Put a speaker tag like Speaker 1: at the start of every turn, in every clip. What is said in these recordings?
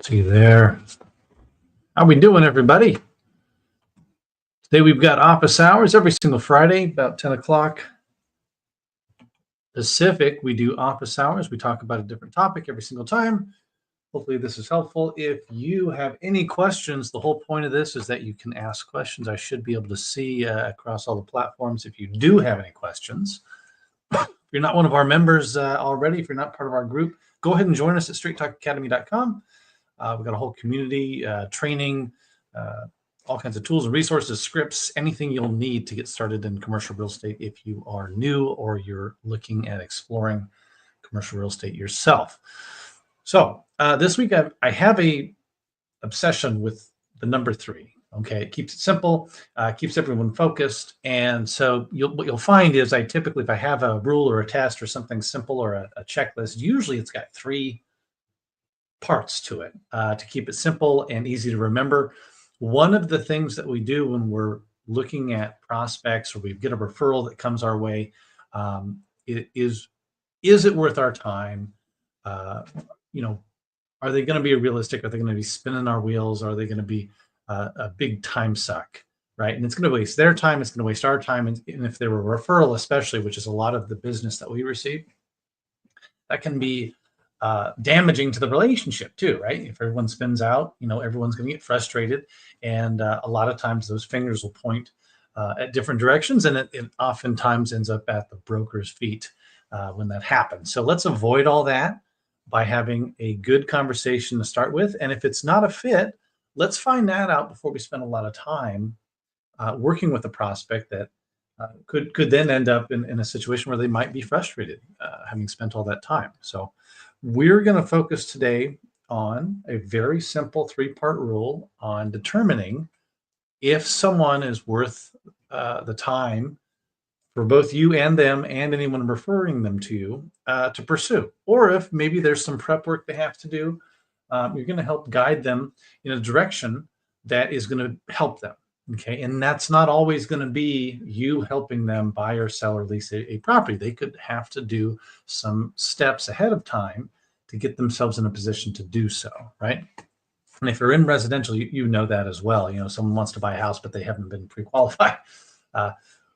Speaker 1: See there. How we doing, everybody? Today we've got office hours every single Friday, about 10 o'clock Pacific. We do office hours. We talk about a different topic every single time. Hopefully this is helpful. If you have any questions, the whole point of this is that you can ask questions. I should be able to see across all the platforms if you do have any questions. If you're not one of our members already, if you're not part of our group, go ahead and join us at straighttalkacademy.com. We've got a whole community, training, all kinds of tools and resources, scripts, anything you'll need to get started in commercial real estate if you are new or you're looking at exploring commercial real estate yourself. So this week I have a obsession with the number 3. Okay, it keeps it simple, keeps everyone focused, and so what you'll find is I typically, if I have a rule or a test or something simple or a checklist, usually it's got 3 parts to it to keep it simple and easy to remember. One of the things that we do when we're looking at prospects or we get a referral that comes our way, is it worth our time? Are they going to be realistic? Are they going to be spinning our wheels? Are they going to be a big time suck, right? And it's going to waste their time. It's going to waste our time. And if they're a referral, especially, which is a lot of the business that we receive, that can be damaging to the relationship too, right? If everyone spins out, everyone's going to get frustrated, and a lot of times those fingers will point at different directions, and it oftentimes ends up at the broker's feet when that happens. So let's avoid all that by having a good conversation to start with, and if it's not a fit, let's find that out before we spend a lot of time working with a prospect that could then end up in a situation where they might be frustrated having spent all that time. So we're going to focus today on a very simple 3-part rule on determining if someone is worth the time for both you and them and anyone referring them to you to pursue, or if maybe there's some prep work they have to do. You're going to help guide them in a direction that is going to help them. Okay, and that's not always going to be you helping them buy or sell or lease a property. They could have to do some steps ahead of time to get themselves in a position to do so, right? And if you're in residential, you know that as well. Someone wants to buy a house, but they haven't been pre-qualified.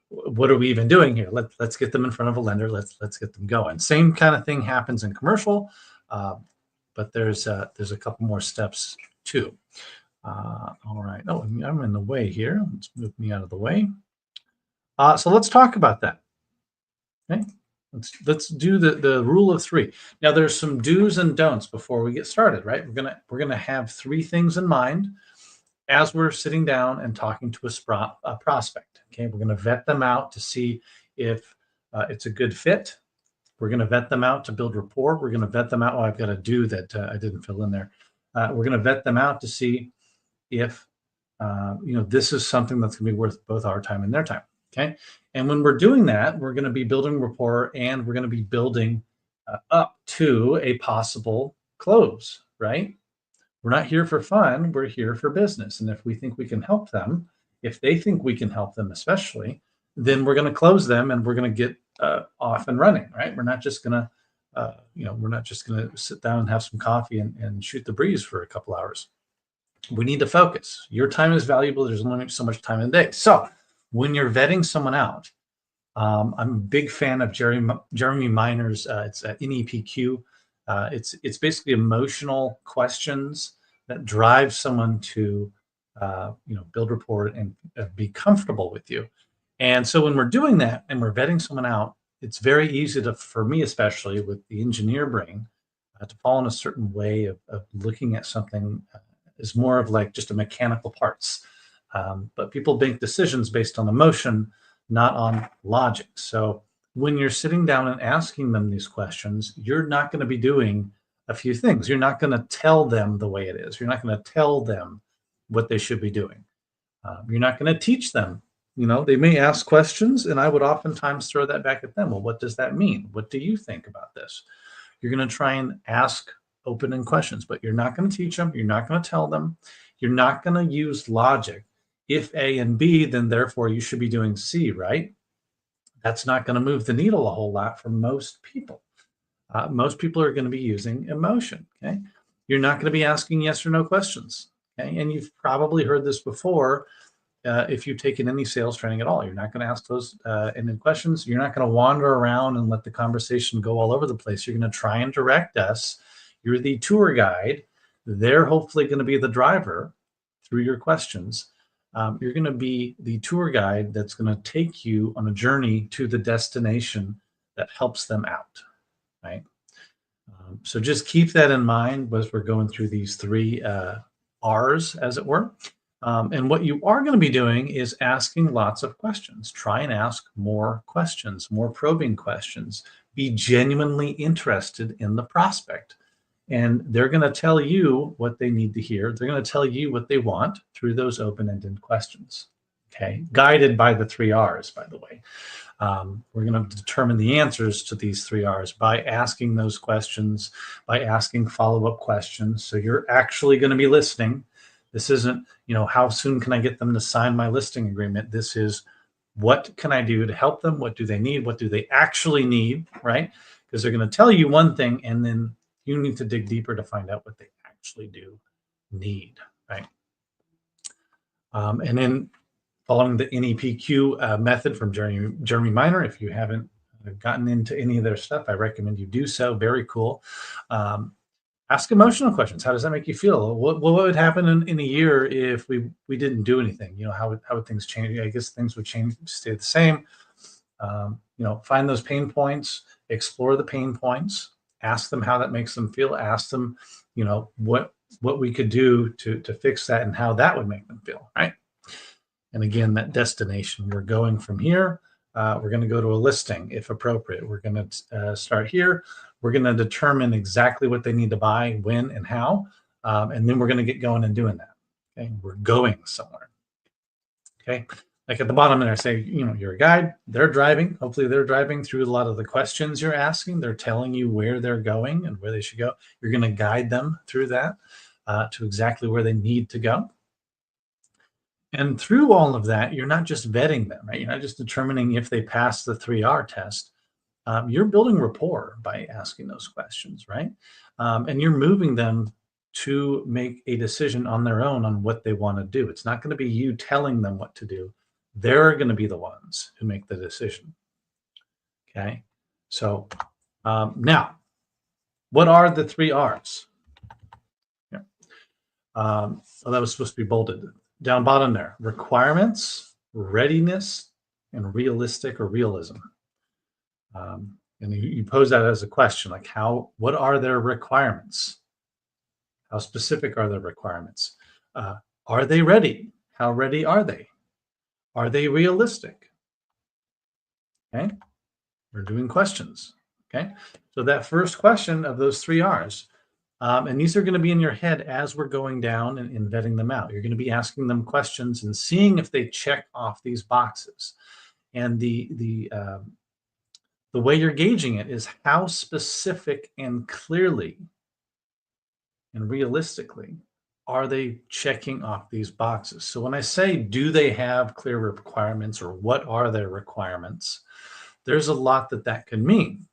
Speaker 1: What are we even doing here? Let's get them in front of a lender. Let's get them going. Same kind of thing happens in commercial, but there's a couple more steps too. All right. Oh, I'm in the way here. Let's move me out of the way. So let's talk about that. Okay. Let's do the rule of 3. Now there's some do's and don'ts before we get started, right? We're gonna have 3 things in mind as we're sitting down and talking to a prospect. Okay, we're gonna vet them out to see if it's a good fit. We're gonna vet them out to build rapport. We're gonna vet them out. Oh, I've got a do that I didn't fill in there. We're gonna vet them out to see if this is something that's going to be worth both our time and their time. Okay, and when we're doing that, we're going to be building rapport, and we're going to be building up to a possible close. Right? We're not here for fun. We're here for business, and if we think we can help them, if they think we can help them, especially, then we're going to close them, and we're going to get off and running. Right? We're not just going to we're not just going to sit down and have some coffee and shoot the breeze for a couple hours. We need to focus. Your time is valuable. There's only so much time in the day. So when you're vetting someone out, I'm a big fan of Jeremy Miner's. It's NEPQ. It's basically emotional questions that drive someone to build rapport and be comfortable with you. And so when we're doing that and we're vetting someone out, it's very easy for me, especially with the engineer brain, to fall in a certain way of looking at something is more of like just a mechanical parts. But people make decisions based on emotion, not on logic. So when you're sitting down and asking them these questions, you're not going to be doing a few things. You're not going to tell them the way it is. You're not going to tell them what they should be doing. You're not going to teach them. They may ask questions, and I would oftentimes throw that back at them. Well, what does that mean? What do you think about this? You're going to try and ask open-ended questions, but you're not going to teach them. You're not going to tell them. You're not going to use logic. If A and B, then therefore you should be doing C, right? That's not going to move the needle a whole lot for most people. Most people are going to be using emotion. Okay, you're not going to be asking yes or no questions. Okay. And you've probably heard this before. If you've taken any sales training at all, you're not going to ask those ended questions. You're not going to wander around and let the conversation go all over the place. You're going to try and direct us. You're the tour guide. They're hopefully going to be the driver through your questions. You're going to be the tour guide that's going to take you on a journey to the destination that helps them out, right? So just keep that in mind as we're going through these three R's, as it were. And what you are going to be doing is asking lots of questions. Try and ask more questions, more probing questions. Be genuinely interested in the prospect. And they're going to tell you what they need to hear. They're going to tell you what they want through those open-ended questions. Okay, guided by the three R's, by the way. We're going to determine the answers to these three R's by asking those questions, by asking follow-up questions. So you're actually going to be listening. This isn't, how soon can I get them to sign my listing agreement? This is, what can I do to help them? What do they need? What do they actually need, right? Because they're going to tell you one thing, and then you need to dig deeper to find out what they actually do need, right? And then following the NEPQ method from Jeremy Miner, if you haven't gotten into any of their stuff, I recommend you do so. Very cool. Ask emotional questions. How does that make you feel? What would happen in a year if we didn't do anything? How would things change? I guess things would change, stay the same. Find those pain points, explore the pain points, ask them how that makes them feel. Ask them, what we could do to fix that and how that would make them feel, right? And again, that destination, we're going from here. We're going to go to a listing if appropriate. We're going to start here. We're going to determine exactly what they need to buy, when, and how. And then we're going to get going and doing that. Okay. We're going somewhere. Okay. Like at the bottom there, I say, you're a guide. They're driving. Hopefully they're driving through a lot of the questions you're asking. They're telling you where they're going and where they should go. You're going to guide them through that to exactly where they need to go. And through all of that, you're not just vetting them, right? You're not just determining if they pass the 3R test. You're building rapport by asking those questions, right? And you're moving them to make a decision on their own on what they want to do. It's not going to be you telling them what to do. They're going to be the ones who make the decision. Okay. So now, what are the 3Rs? Yeah. Well, that was supposed to be bolded. Down bottom there, requirements, readiness, and realistic or realism. And you pose that as a question, like what are their requirements? How specific are their requirements? Are they ready? How ready are they? Are they realistic? Okay, we're doing questions. Okay, so that first question of those 3Rs, and these are going to be in your head as we're going down and vetting them out. You're going to be asking them questions and seeing if they check off these boxes. And the way you're gauging it is how specific and clearly and realistically are they checking off these boxes. So when I say, do they have clear requirements, or what are their requirements, there's a lot that could mean.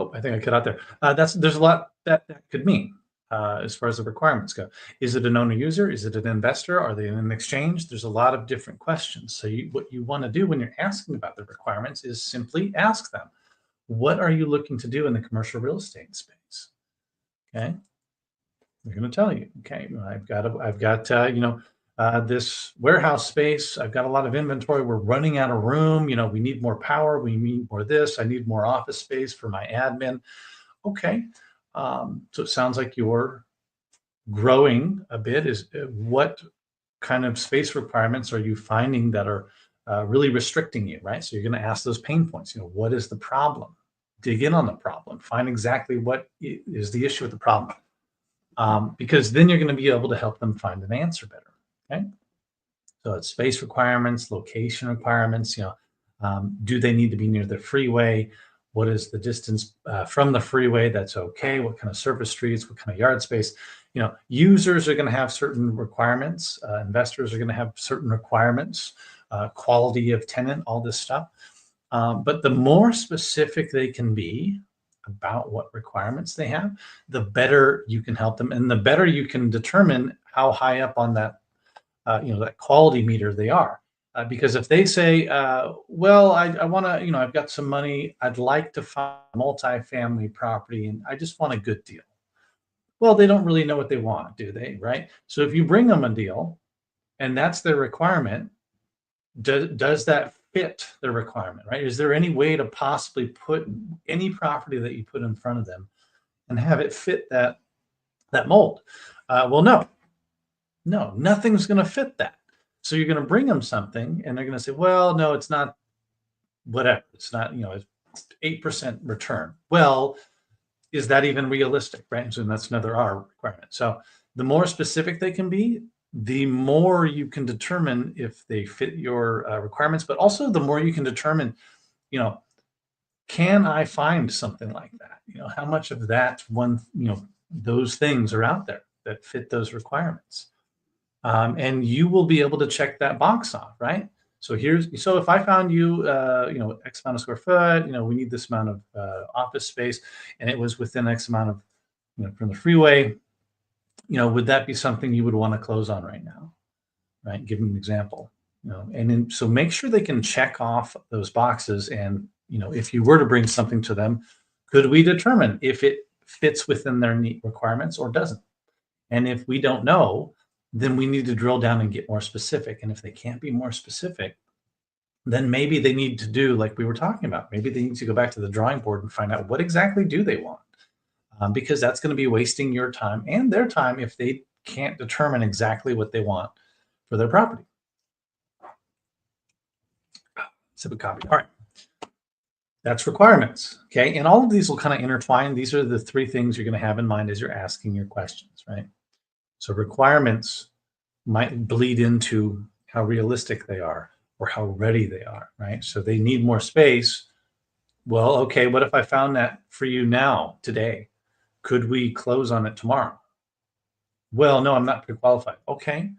Speaker 1: Oh, I think I cut out there. There's a lot that could mean as far as the requirements go. Is it an owner user? Is it an investor? Are they in an exchange? There's a lot of different questions. So what you want to do when you're asking about the requirements is simply ask them, what are you looking to do in the commercial real estate space? Okay, they're going to tell you. Okay, I've got this warehouse space. I've got a lot of inventory. We're running out of room. We need more power. We need more this. I need more office space for my admin. Okay. So it sounds like you're growing a bit. What kind of space requirements are you finding that are really restricting you, right? So you're going to ask those pain points. What is the problem? Dig in on the problem. Find exactly what is the issue with the problem. Because then you're going to be able to help them find an answer better. Okay. So it's space requirements, location requirements. Do they need to be near the freeway? What is the distance from the freeway that's okay? What kind of surface streets? What kind of yard space? Users are going to have certain requirements. Investors are going to have certain requirements, quality of tenant, all this stuff. But the more specific they can be about what requirements they have, the better you can help them, and the better you can determine how high up on that that quality meter they are. Because if they say, well, I want to, I've got some money, I'd like to find a multifamily property and I just want a good deal. Well, they don't really know what they want, do they? Right. So if you bring them a deal and that's their requirement, does that fit their requirement, right? Is there any way to possibly put any property that you put in front of them and have it fit that mold? Well, no, nothing's going to fit that. So you're going to bring them something and they're going to say, well, no, it's not whatever. It's not, it's 8% return. Well, is that even realistic, right? So that's another R requirement. So the more specific they can be, the more you can determine if they fit your requirements, but also the more you can determine, can I find something like that? How much of that one, those things are out there that fit those requirements. And you will be able to check that box off, right? So if I found you, X amount of square foot, we need this amount of office space, and it was within X amount of, from the freeway, would that be something you would want to close on right now, right? Give them an example, and then so make sure they can check off those boxes. And, if you were to bring something to them, could we determine if it fits within their neat requirements or doesn't? And if we don't know, then we need to drill down and get more specific. And if they can't be more specific, then maybe they need to do like we were talking about. Maybe they need to go back to the drawing board and find out what exactly do they want, because that's going to be wasting your time and their time if they can't determine exactly what they want for their property. Sip a copy. All right. That's requirements. Okay. And all of these will kind of intertwine. These are the three things you're going to have in mind as you're asking your questions, right? So requirements might bleed into how realistic they are or how ready they are, right? So they need more space. Well, okay, what if I found that for you now, today? Could we close on it tomorrow? Well, no, I'm not pre-qualified. Okay,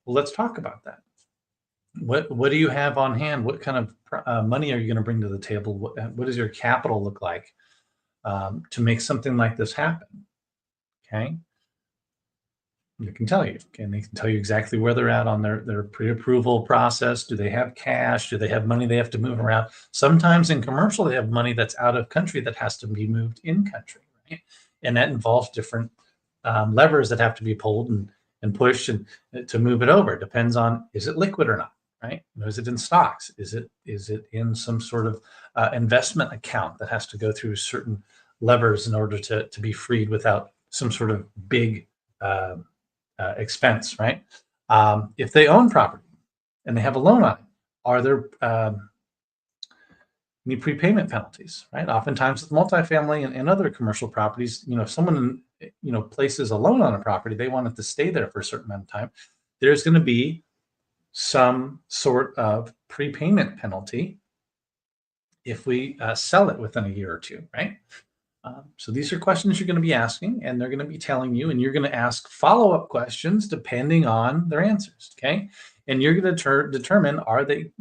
Speaker 1: well, let's talk about that. What do you have on hand? What kind of money are you going to bring to the table? What does your capital look like to make something like this happen? Okay. They can tell you, and they can tell you exactly where they're at on their pre-approval process. Do they have cash? Do they have money they have to move around? Sometimes in commercial, they have money that's out of country that has to be moved in country, right? And that involves different levers that have to be pulled and pushed and to move it over. It depends on, is it liquid or not, right? Is it in stocks? Is it in some sort of investment account that has to go through certain levers in order to be freed without some sort of big expense, right? If they own property and they have a loan on it, are there any prepayment penalties, right? Oftentimes with multifamily and other commercial properties, if someone, places a loan on a property, they want it to stay there for a certain amount of time. There's going to be some sort of prepayment penalty if we sell it within a year or two, right? So these are questions you're going to be asking, and they're going to be telling you, and you're going to ask follow-up questions depending on their answers. Okay. And you're going to determine, are they,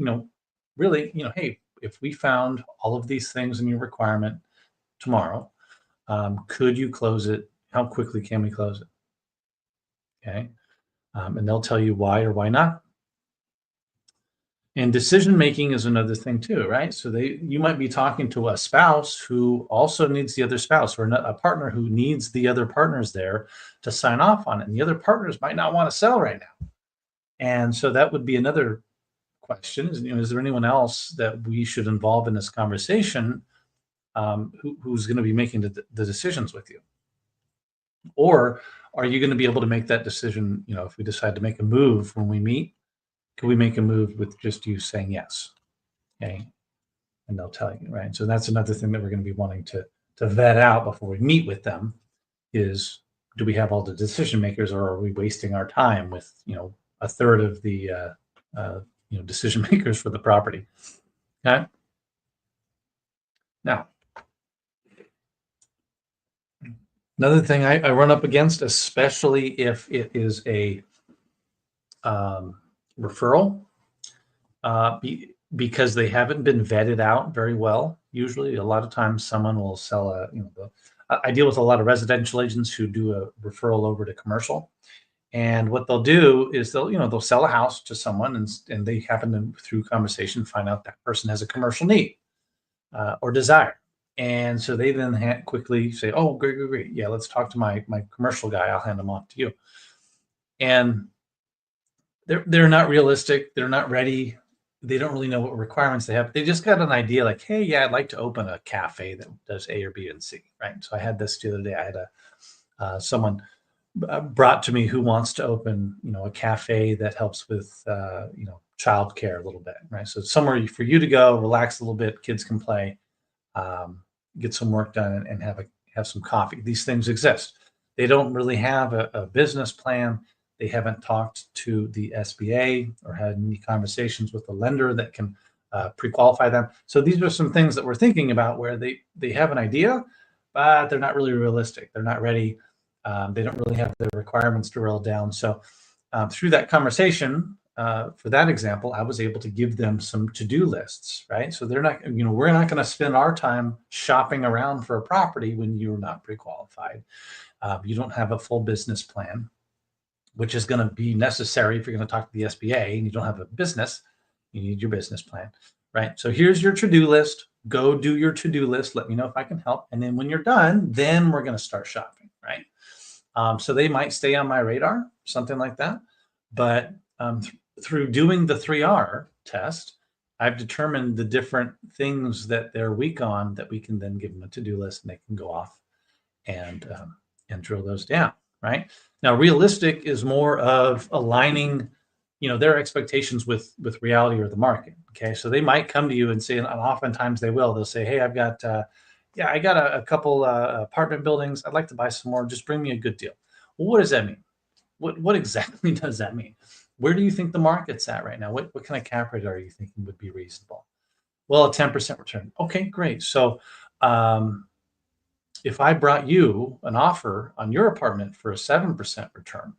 Speaker 1: really, hey, if we found all of these things in your requirement tomorrow, could you close it? How quickly can we close it? Okay. And they'll tell you why or why not. And decision making is another thing too, right? So you might be talking to a spouse who also needs the other spouse, or a partner who needs the other partners there to sign off on it. And the other partners might not want to sell right now. And so that would be another question: is there anyone else that we should involve in this conversation who's going to be making the decisions with you? Or are you going to be able to make that decision? If we decide to make a move when we meet, can we make a move with just you saying yes? Okay. And they'll tell you, right? So that's another thing that we're going to be wanting to vet out before we meet with them is, do we have all the decision makers, or are we wasting our time with, a third of the, decision makers for the property? Okay. Now, Another thing I run up against, especially if it is a referral, because they haven't been vetted out very well. Usually, a lot of times, someone will sell I deal with a lot of residential agents who do a referral over to commercial, and what they'll do is they'll sell a house to someone, and they happen to, through conversation, find out that person has a commercial need or desire. And so they then quickly say, "Oh, great, great, great! Yeah, let's talk to my commercial guy. I'll hand them off to you." And they're not realistic. They're not ready. They don't really know what requirements they have. They just got an idea, like, "Hey, yeah, I'd like to open a cafe that does A or B and C." Right. So I had this the other day. I had someone brought to me who wants to open, a cafe that helps with, childcare a little bit, right? So somewhere for you to go, relax a little bit, kids can play, um, get some work done, and have some coffee. These things exist. They don't really have a business plan. They haven't talked to the SBA or had any conversations with the lender that can pre-qualify them. So these are some things that we're thinking about where they have an idea, but they're not really realistic. They're not ready. They don't really have the requirements drilled down. So through that conversation, for that example, I was able to give them some to-do lists, right? So they're not, we're not going to spend our time shopping around for a property when you're not pre-qualified. You don't have a full business plan, which is going to be necessary if you're going to talk to the SBA and you don't have a business. You need your business plan, right? So here's your to-do list. Go do your to-do list. Let me know if I can help. And then when you're done, then we're going to start shopping, right? So they might stay on my radar, something like that. But through doing the 3R test, I've determined the different things that they're weak on that we can then give them a to-do list and they can go off and drill those down, right? Now, realistic is more of aligning, their expectations with reality or the market. Okay, so they might come to you and say, and oftentimes they will. They'll say, "Hey, I've got, I got a couple apartment buildings. I'd like to buy some more. Just bring me a good deal." Well, what does that mean? What exactly does that mean? Where do you think the market's at right now? What kind of cap rate are you thinking would be reasonable? Well, a 10% return. Okay, great. So if I brought you an offer on your apartment for a 7% return,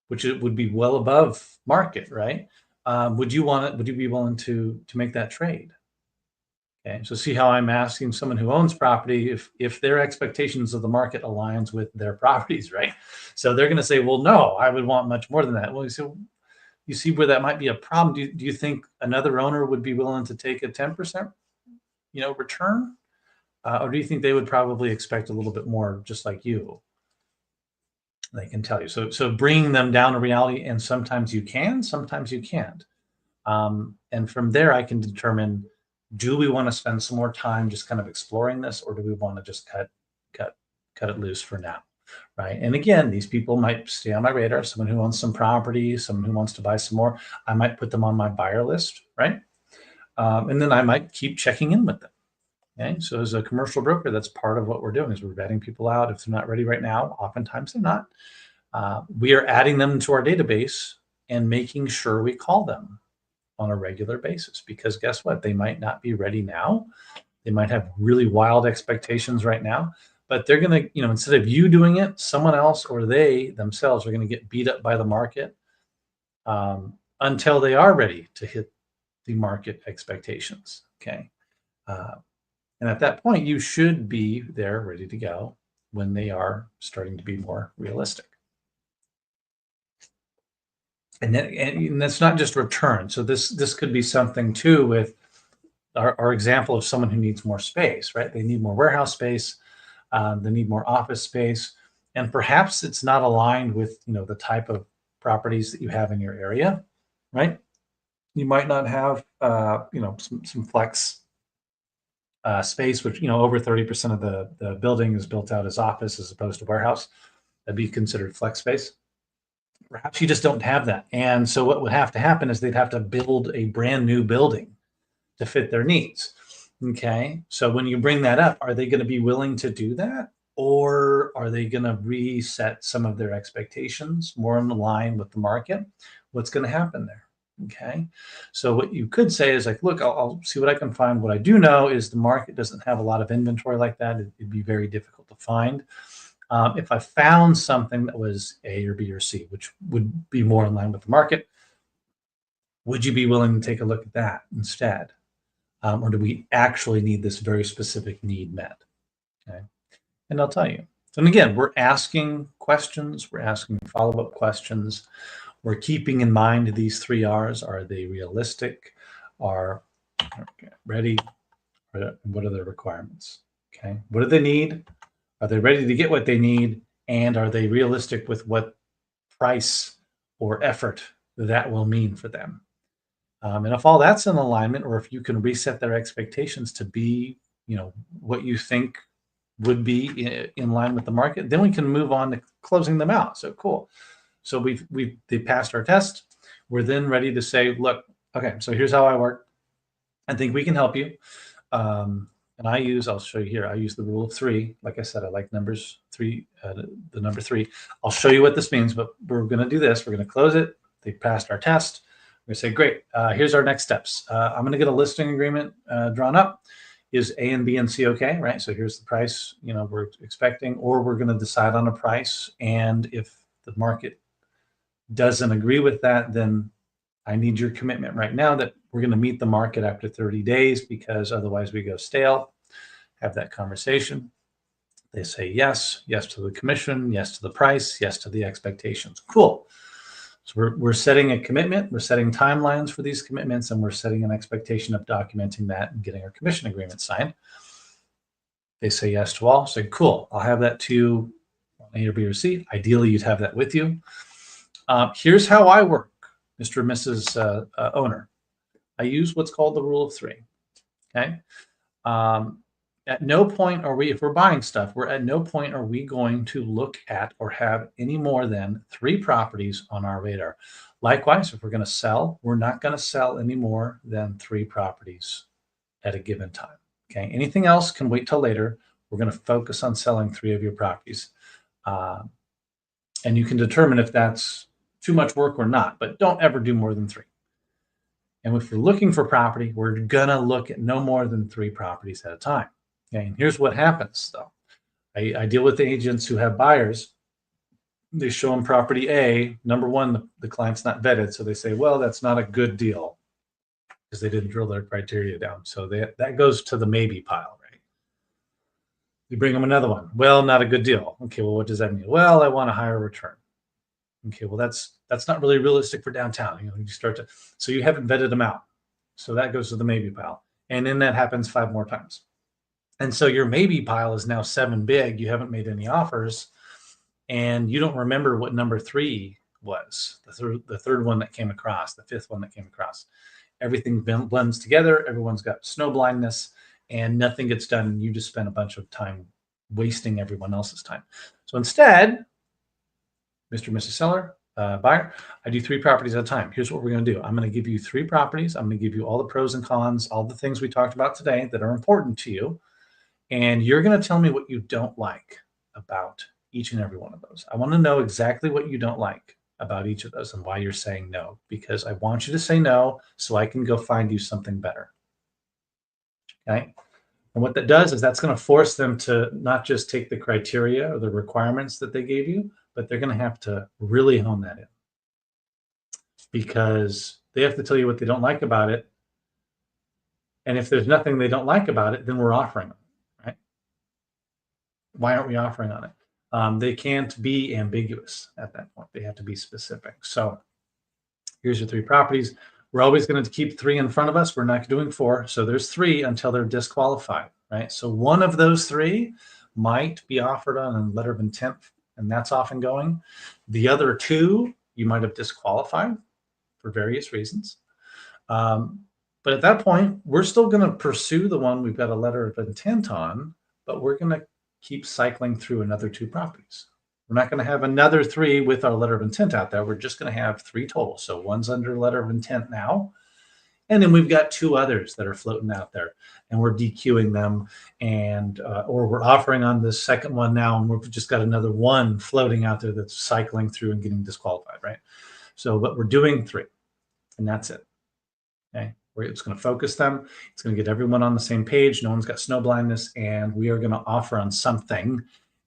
Speaker 1: which it would be well above market, right? Would you want it? Would you be willing to make that trade? Okay, so see how I'm asking someone who owns property if their expectations of the market aligns with their properties, right? So they're going to say, "Well, no, I would want much more than that." Well, you see where that might be a problem. Do you think another owner would be willing to take a 10%, return, or do you think they would probably expect a little bit more, just like you? They can tell you. So bringing them down to reality, and sometimes you can, sometimes you can't. And from there, I can determine, do we want to spend some more time just kind of exploring this, or do we want to just cut it loose for now, right? And again, these people might stay on my radar. Someone who owns some property, someone who wants to buy some more, I might put them on my buyer list, right? And then I might keep checking in with them. Okay, so as a commercial broker, that's part of what we're doing is we're vetting people out. If they're not ready right now, oftentimes they're not. We are adding them to our database and making sure we call them on a regular basis, because guess what? They might not be ready now. They might have really wild expectations right now, but they're going to, instead of you doing it, someone else or they themselves are going to get beat up by the market until they are ready to hit the market expectations. Okay. And at that point, you should be there ready to go when they are starting to be more realistic. And that's not just return. So this could be something too with our example of someone who needs more space, right? They need more warehouse space. They need more office space. And perhaps it's not aligned with, the type of properties that you have in your area, right? You might not have, some flex space, which, over 30% of the building is built out as office as opposed to warehouse. That'd be considered flex space. Perhaps you just don't have that. And so what would have to happen is they'd have to build a brand new building to fit their needs. Okay. So when you bring that up, are they going to be willing to do that? Or are they going to reset some of their expectations more in line with the market? What's going to happen there? Okay. So what you could say is like, look, I'll see what I can find. What I do know is the market doesn't have a lot of inventory like that. It'd be very difficult to find. If I found something that was A or B or C, which would be more in line with the market, would you be willing to take a look at that instead? Or do we actually need this very specific need met? Okay. And I'll tell you. And again, we're asking questions, we're asking follow-up questions. We're keeping in mind these 3 R's. Are they realistic? Are ready? What are their requirements? Okay. What do they need? Are they ready to get what they need? And are they realistic with what price or effort that will mean for them? And if all that's in alignment, or if you can reset their expectations to be, what you think would be in line with the market, then we can move on to closing them out. So cool. So they passed our test. We're then ready to say, look, okay, so here's how I work. I think we can help you. And I'll show you here. I use the rule of 3. Like I said, I like numbers 3, the number 3. I'll show you what this means, but we're going to do this. We're going to close it. They passed our test. We're going to say, great, here's our next steps. I'm going to get a listing agreement drawn up. Is A and B and C okay, right? So here's the price, we're expecting, or we're going to decide on a price. And if the market doesn't agree with that, then I need your commitment right now that we're going to meet the market after 30 days, because otherwise we go stale. Have that conversation. They say yes, yes to the commission, yes to the price, yes to the expectations. Cool. So we're setting a commitment, we're setting timelines for these commitments, and we're setting an expectation of documenting that and getting our commission agreement signed. They say yes to all. Say, cool, I'll have that to you on A or B or C. Ideally, you'd have that with you. Here's how I work, Mr. and Mrs. Owner. I use what's called the rule of 3. Okay. At no point are we, if we're buying stuff, at no point are we going to look at or have any more than 3 properties on our radar. Likewise, if we're going to sell, we're not going to sell any more than 3 properties at a given time. Okay. Anything else can wait till later. We're going to focus on selling 3 of your properties. And you can determine if that's too much work or not, but don't ever do more than 3. And if you're looking for property, we're going to look at no more than 3 properties at a time. Okay, and here's what happens, though. I deal with agents who have buyers. They show them property A. Number one, the client's not vetted, so they say, well, that's not a good deal because they didn't drill their criteria down. So that goes to the maybe pile, right? You bring them another one. Well, not a good deal. Okay, well, what does that mean? Well, I want a higher return. Okay, well, that's not really realistic for downtown. So you haven't vetted them out. So that goes to the maybe pile. And then that happens 5 more times. And so your maybe pile is now 7 big. You haven't made any offers, and you don't remember what number 3 was, the third one that came across, the 5th one that came across. Everything blends together. Everyone's got snow blindness, and nothing gets done. And you just spend a bunch of time wasting everyone else's time. So instead, Mr. and Mrs. Seller, buyer, I do 3 properties at a time. Here's what we're going to do. I'm going to give you 3 properties. I'm going to give you all the pros and cons, all the things we talked about today that are important to you. And you're going to tell me what you don't like about each and every one of those. I want to know exactly what you don't like about each of those and why you're saying no, because I want you to say no so I can go find you something better. Okay. And what that does is that's going to force them to not just take the criteria or the requirements that they gave you, but they're going to have to really hone that in, because they have to tell you what they don't like about it. And if there's nothing they don't like about it, then we're offering them. Why aren't we offering on it? They can't be ambiguous at that point. They have to be specific. So here's your 3 properties. We're always going to keep 3 in front of us. We're not doing 4. So there's 3 until they're disqualified, right? So one of those 3 might be offered on a letter of intent, and that's off and going. The other 2, you might have disqualified for various reasons. But at that point, we're still going to pursue the one we've got a letter of intent on, but we're going to keep cycling through another 2 properties. We're not going to have another 3 with our letter of intent out there. We're just going to have 3 total. So one's under letter of intent now. And then we've got 2 others that are floating out there, and we're DQing them, and or we're offering on the second one now, and we've just got another 1 floating out there that's cycling through and getting disqualified, right? So, but we're doing 3, and that's it. Okay. It's going to focus them. It's going to get everyone on the same page. No one's got snow blindness, and we are going to offer on something.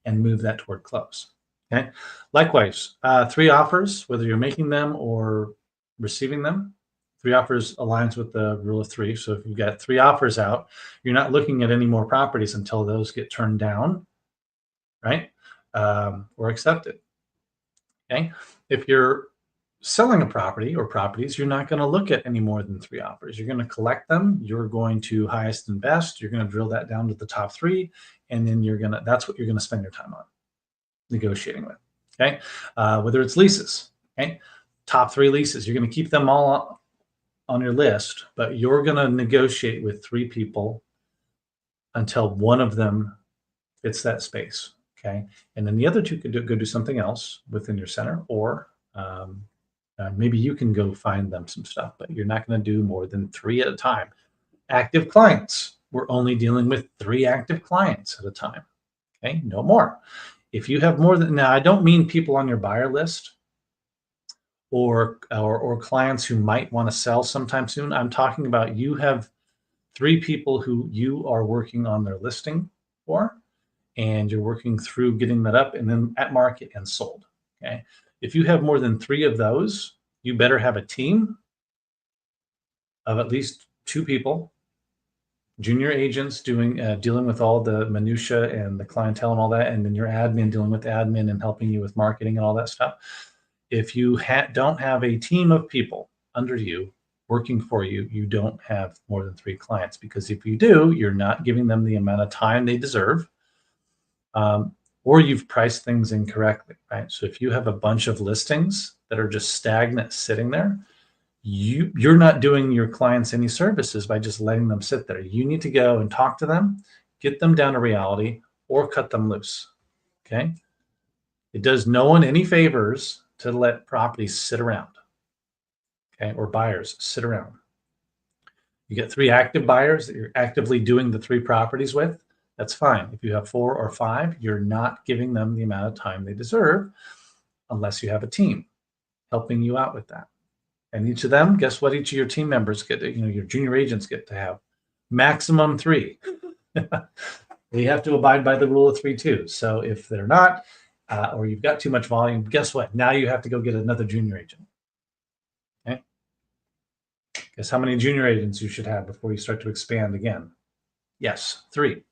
Speaker 1: and move that toward close. Okay. Likewise, 3 offers, whether you're making them or receiving them, 3 offers aligns with the rule of 3. So if you've got 3 offers out, you're not looking at any more properties until those get turned down, right? Or accepted. Okay. If you're selling a property or properties, you're not going to look at any more than 3 offers. You're going to collect them. You're going to highest and best. You're going to drill that down to the top 3. And then that's what you're going to spend your time on negotiating with. Okay. Whether it's leases, okay. Top 3 leases, you're going to keep them all on your list, but you're going to negotiate with 3 people until one of them fits that space. Okay. And then the other 2 could go do something else within your center, or maybe you can go find them some stuff, but you're not going to do more than 3 at a time. Active clients, we're only dealing with 3 active clients at a time. Okay. No more. If you have more than, now I don't mean people on your buyer list or clients who might want to sell sometime soon. I'm talking about you have 3 people who you are working on their listing for, and you're working through getting that up and then at market and sold. Okay. If you have more than 3 of those, you better have a team of at least 2 people, junior agents dealing with all the minutia and the clientele and all that, and then your admin dealing with admin and helping you with marketing and all that stuff. If you don't have a team of people under you working for you, you don't have more than 3 clients, because if you do, you're not giving them the amount of time they deserve, or you've priced things incorrectly, right? So if you have a bunch of listings that are just stagnant sitting there, you're not doing your clients any services by just letting them sit there. You need to go and talk to them, get them down to reality, or cut them loose. Okay. It does no one any favors to let properties sit around. Okay. Or buyers sit around. You get 3 active buyers that you're actively doing the 3 properties with. That's fine. If you have 4 or 5, you're not giving them the amount of time they deserve unless you have a team helping you out with that. And each of them, guess what? Each of your team members get, your junior agents get to have maximum 3. They have to abide by the rule of 3 too. So if they're not, or you've got too much volume, guess what? Now you have to go get another junior agent. Okay. Guess how many junior agents you should have before you start to expand again? Yes, 3.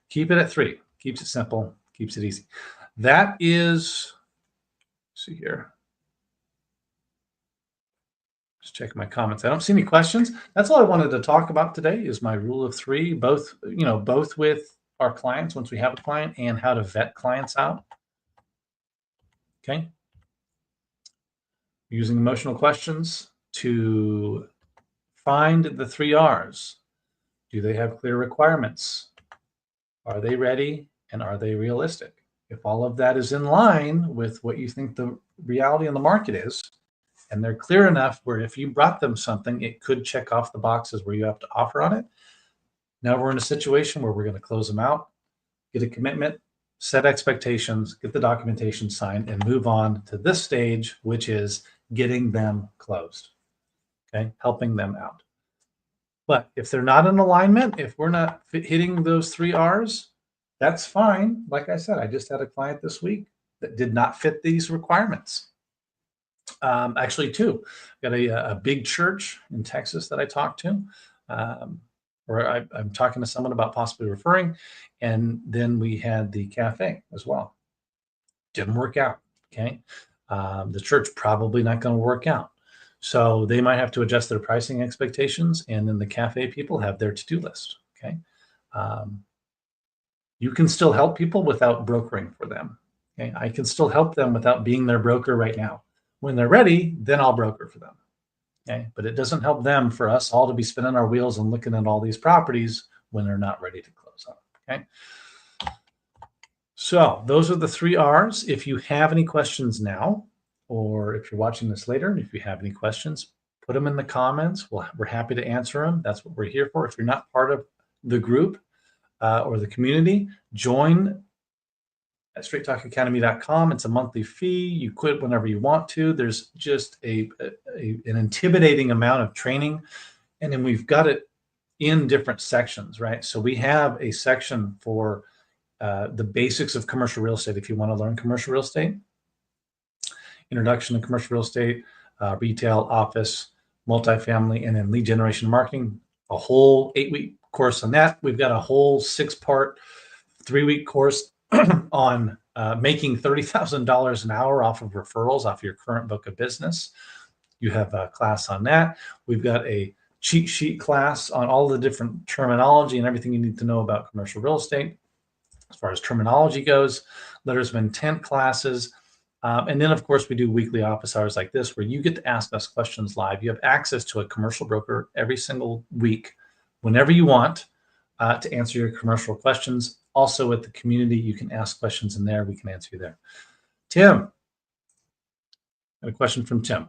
Speaker 1: Keep it at 3. Keeps it simple, keeps it easy. That is, let's see here. Just check my comments. I don't see any questions. That's all I wanted to talk about today is my rule of 3, both with our clients once we have a client and how to vet clients out. Okay. Using emotional questions to find the 3 R's. Do they have clear requirements? Are they ready? And are they realistic? If all of that is in line with what you think the reality in the market is, and they're clear enough where if you brought them something, it could check off the boxes where you have to offer on it. Now we're in a situation where we're going to close them out, get a commitment, set expectations, get the documentation signed, and move on to this stage, which is getting them closed. Okay, helping them out. But if they're not in alignment, if we're not hitting those 3 R's, that's fine. Like I said, I just had a client this week that did not fit these requirements. Actually, 2. Got a big church in Texas that I talked to, or I'm talking to someone about possibly referring, and then we had the cafe as well. Didn't work out. Okay, the church probably not going to work out. So they might have to adjust their pricing expectations, and then the cafe people have their to-do list. Okay. You can still help people without brokering for them. Okay. I can still help them without being their broker right now. When they're ready, then I'll broker for them. Okay. But it doesn't help them for us all to be spinning our wheels and looking at all these properties when they're not ready to close up. Okay. So those are the 3 R's. If you have any questions now, or if you're watching this later, and if you have any questions, put them in the comments. We're happy to answer them. That's what we're here for. If you're not part of the group or the community, join at straighttalkacademy.com. It's a monthly fee. You quit whenever you want to. There's just an intimidating amount of training. And then we've got it in different sections, right? So we have a section for the basics of commercial real estate. If you want to learn commercial real estate, introduction to commercial real estate, retail, office, multifamily, and then lead generation marketing, a whole 8-week course on that. We've got a whole 6-part, 3-week course on making $30,000 an hour off of referrals off your current book of business. You have a class on that. We've got a cheat sheet class on all the different terminology and everything you need to know about commercial real estate as far as terminology goes, letters of intent classes. And then, of course, we do weekly office hours like this where you get to ask us questions live. You have access to a commercial broker every single week, whenever you want, to answer your commercial questions. Also, with the community, you can ask questions in there. We can answer you there. Tim, got a question from Tim.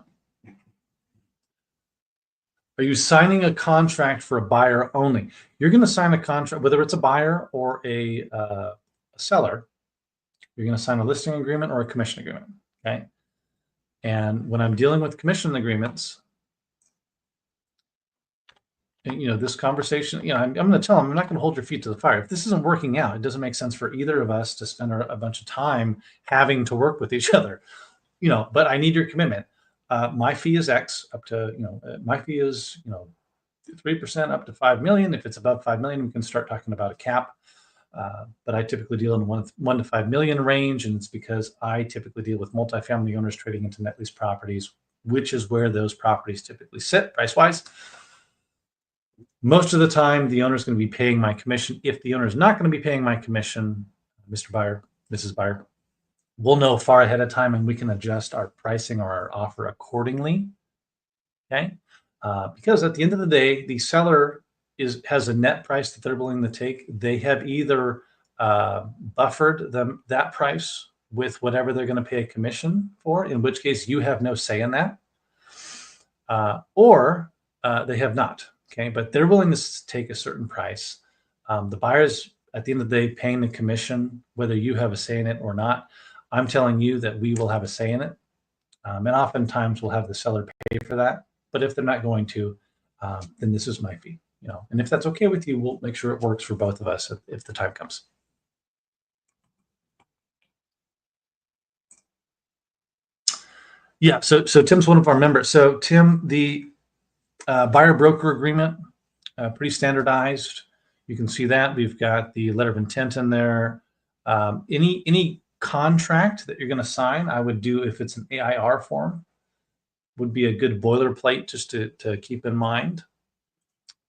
Speaker 1: Are you signing a contract for a buyer only? You're going to sign a contract, whether it's a buyer or a seller. You're going to sign a listing agreement or a commission agreement, okay? And when I'm dealing with commission agreements, and, this conversation, I'm going to tell them, I'm not going to hold your feet to the fire. If this isn't working out, it doesn't make sense for either of us to spend a bunch of time having to work with each other, but I need your commitment. My fee is X up to, my fee is, 3% up to 5 million. If it's above 5 million, we can start talking about a cap. But I typically deal in 1 to 5 million range. And it's because I typically deal with multifamily owners trading into net lease properties, which is where those properties typically sit price wise. Most of the time, the owner is going to be paying my commission. If the owner is not going to be paying my commission, Mr. Buyer, Mrs. Buyer, we'll know far ahead of time and we can adjust our pricing or our offer accordingly. Okay. Because at the end of the day, the seller has a net price that they're willing to take. They have either buffered that price with whatever they're going to pay a commission for, in which case you have no say in that, or they have not. Okay. But they're willing to take a certain price. The buyer's at the end of the day paying the commission, whether you have a say in it or not. I'm telling you that we will have a say in it. And oftentimes we'll have the seller pay for that. But if they're not going to, then this is my fee. And if that's okay with you, we'll make sure it works for both of us if the time comes. Yeah, so Tim's one of our members. So Tim, the buyer broker agreement, pretty standardized. You can see that we've got the letter of intent in there. Any contract that you're going to sign, I would do if it's an AIR form, would be a good boilerplate just to keep in mind.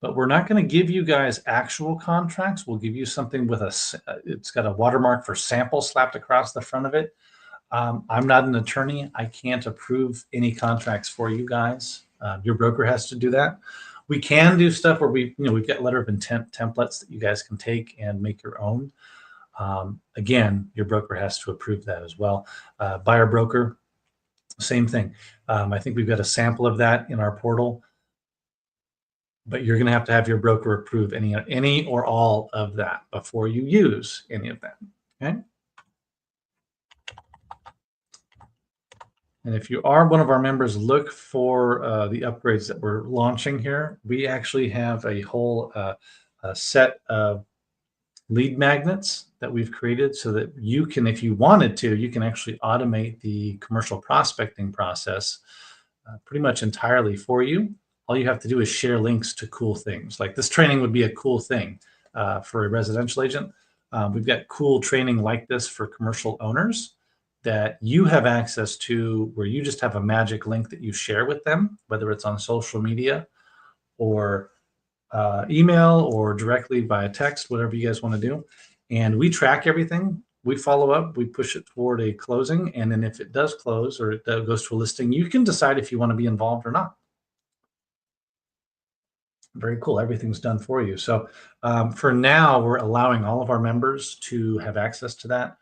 Speaker 1: But we're not going to give you guys actual contracts. We'll give you something with it's got a watermark for sample slapped across the front of it. I'm not an attorney. I can't approve any contracts for you guys. Your broker has to do that. We can do stuff where we've got letter of intent templates that you guys can take and make your own. Again, your broker has to approve that as well. Buyer broker, same thing. I think we've got a sample of that in our portal, but you're going to have your broker approve any or all of that before you use any of that. Okay. And if you are one of our members, look for the upgrades that we're launching here. We actually have a whole set of lead magnets that we've created so that you can, if you wanted to, you can actually automate the commercial prospecting process pretty much entirely for you. All you have to do is share links to cool things. Like this training would be a cool thing for a residential agent. We've got cool training like this for commercial owners that you have access to, where you just have a magic link that you share with them, whether it's on social media or email or directly via text, whatever you guys want to do. And we track everything. We follow up, we push it toward a closing. And then if it does close or it goes to a listing, you can decide if you want to be involved or not. Very cool. Everything's done for you. So for now, we're allowing all of our members to have access to that.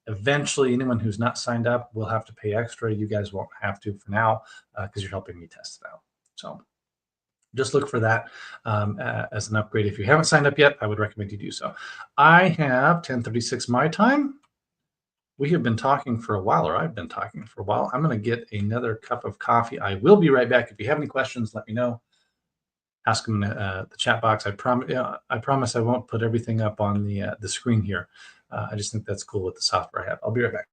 Speaker 1: Eventually, anyone who's not signed up will have to pay extra. You guys won't have to for now because you're helping me test it out. So just look for that as an upgrade. If you haven't signed up yet, I would recommend you do so. I have 10:36 my time. We have been talking for a while, or I've been talking for a while. I'm going to get another cup of coffee. I will be right back. If you have any questions, let me know. Ask them in the chat box. I promise I won't put everything up on the screen here. I just think that's cool with the software I have. I'll be right back.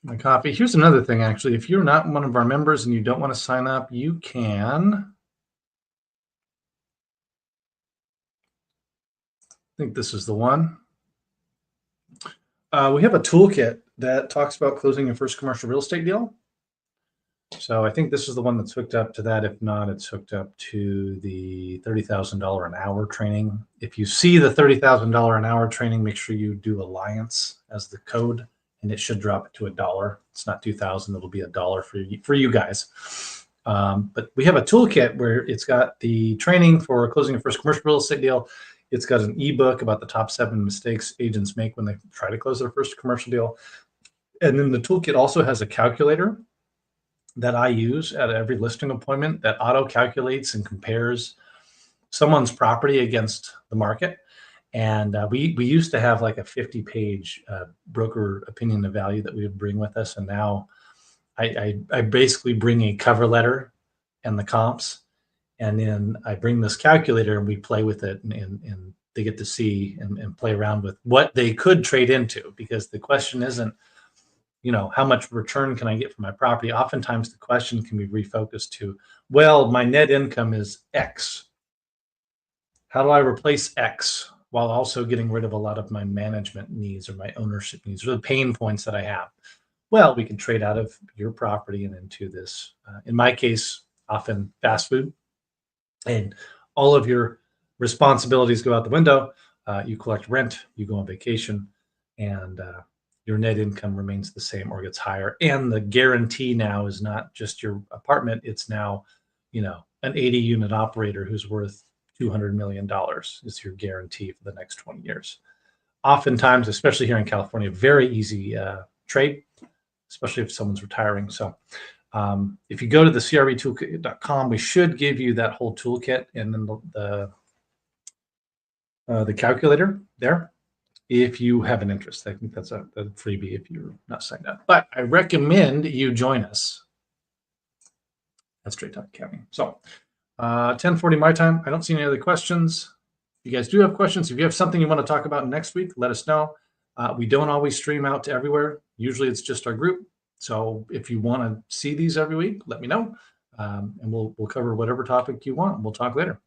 Speaker 1: My coffee. Here's another thing, actually. If you're not one of our members and you don't want to sign up, you can. I think this is the one. We have a toolkit that talks about closing your first commercial real estate deal. So I think this is the one that's hooked up to that. If not, it's hooked up to the $30,000 an hour training. If you see the $30,000 an hour training, make sure you do Alliance as the code, and it should drop it to $1. It's not 2,000; it'll be $1 for you guys. But we have a toolkit where it's got the training for closing your first commercial real estate deal. It's got an ebook about the top 7 mistakes agents make when they try to close their first commercial deal. And then the toolkit also has a calculator that I use at every listing appointment that auto calculates and compares someone's property against the market. And we used to have like a 50-page broker opinion of value that we would bring with us. And now I basically bring a cover letter and the comps. And then I bring this calculator and we play with it, and they get to see and play around with what they could trade into, because the question isn't, how much return can I get from my property? Oftentimes the question can be refocused to, well, my net income is X. How do I replace X while also getting rid of a lot of my management needs or my ownership needs or the pain points that I have? Well, we can trade out of your property and into this. In my case, often fast food, and all of your responsibilities go out the window. You collect rent, you go on vacation, and your net income remains the same or gets higher. And the guarantee now is not just your apartment. It's now, an 80-unit operator who's worth $200 million is your guarantee for the next 20 years. Oftentimes, especially here in California, very easy trade, especially if someone's retiring. So if you go to the crvtoolkit.com, we should give you that whole toolkit and then the calculator there, if you have an interest. I think that's a freebie if you're not signed up. But I recommend you join us at Straight Talk Accounting. So 10:40 my time. I don't see any other questions. If you guys do have questions, if you have something you want to talk about next week, let us know. We don't always stream out to everywhere. Usually it's just our group. So if you want to see these every week, let me know. And we'll cover whatever topic you want. We'll talk later.